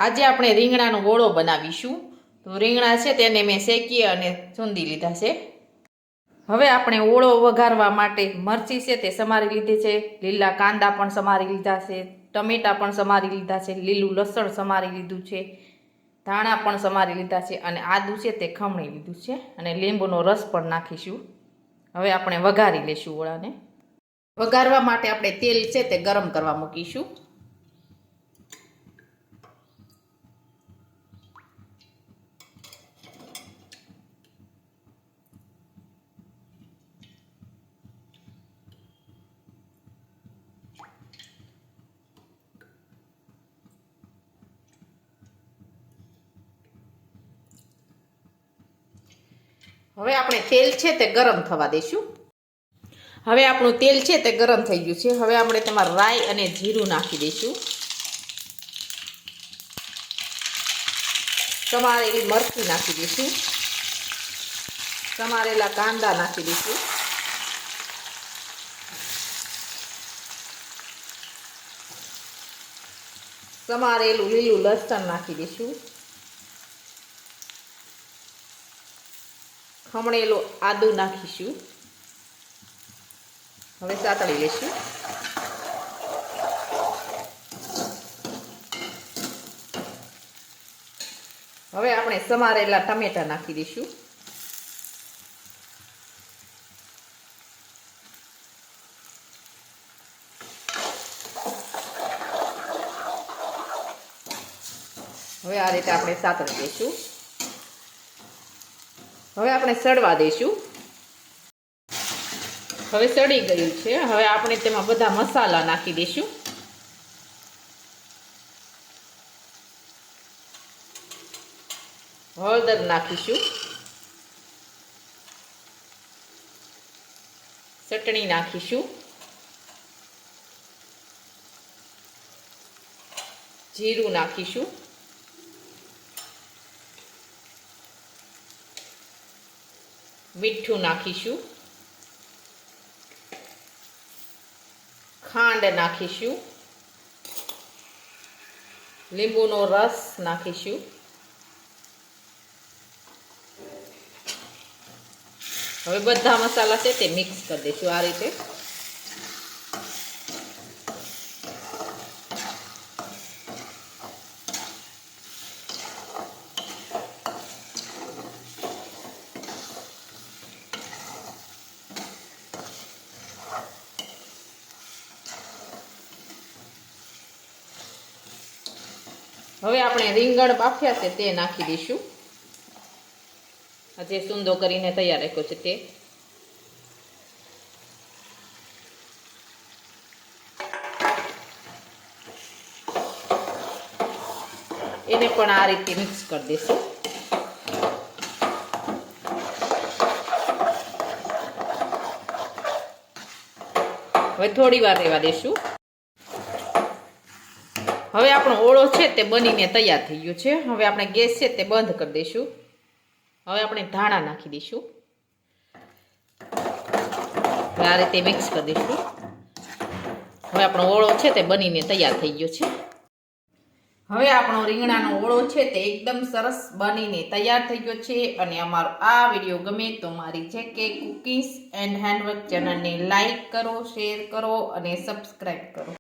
આજે આપણે રીંગણાનો ઓળો બનાવીશું। તો રીંગણા છે તેને મેં શેકી અને ચૂંદી લીધા છે। હવે આપણે ઓળો વઘારવા માટે મરચી છે તે સમારી લીધી છે, લીલા કાંદા પણ સમારી લીધા છે, ટમેટા પણ સમારી લીધા છે, લીલું લસણ સમારી લીધું છે, ધાણા પણ સમારી લીધા છે અને આદું છે તે ખમણી લીધું છે અને લીંબુનો રસ પણ નાખીશું। હવે આપણે વઘારી લઈશું ઓળાને। વઘારવા માટે આપણે તેલ છે તે ગરમ કરવા મૂકીશું। હવે આપણે તેલ છે તે ગરમ થવા દઈશું। હવે આપણું તેલ છે તે ગરમ થઈ ગયું છે। હવે આપણે તેમાં રાઈ અને જીરું નાખી દઈશું। સમારેલી મરચી નાખી દઈશું, સમારેલા કાંદા નાખી દઈશું, સમારેલું લીલું લસણ નાખી દઈશું, ખમણેલું આદું નાખીશું। હવે સાતળી લઈશું। હવે આપણે સમારેલા ટમેટા નાખી દઈશું। હવે આ રીતે આપણે સાતળી દઈશું। હવે આપણે સડવા દઈશું। હવે સડી ગયું છે। હવે આપણે તેમાં બધા મસાલા નાખી દઈશું। હળદર નાખીશું, ચટણી નાખીશું, જીરું નાખીશું, મીઠું નાખીશું, ખાંડ નાખીશું, લીંબુનો રસ નાખીશું। હવે બધા મસાલા છે તે મિક્સ કરી દઈશું આ રીતે। હવે આપણે રીંગણ બાફ્યા છે તે નાખી દઈશું। આજે સૂંદો કરીને તૈયાર રાખ્યો છે તે। એને પણ આ રીતે મિક્સ કરી દઈશું। હવે થોડી વાર રહેવા દઈશું। હવે આપણો ઓળો છે તે બનીને તૈયાર થઈ ગયો છે। હવે આપણે ગેસ છે તે બંધ કરી દઈશું। હવે આપણે ધાણા નાખી દઈશું। હવે આ રીતે મિક્સ કરી દઈશું। હવે આપણો ઓળો છે તે બનીને તૈયાર થઈ ગયો છે। હવે આપણો રીંગણાનો ઓળો છે તે એકદમ સરસ બનીને તૈયાર થઈ ગયો છે। અને અમારો આ વિડીયો ગમે તો મારી JK કુકિંગ્સ એન્ડ હેન્ડવર્ક ચેનલને લાઈક કરો, શેર કરો અને સબસ્ક્રાઈબ કરો।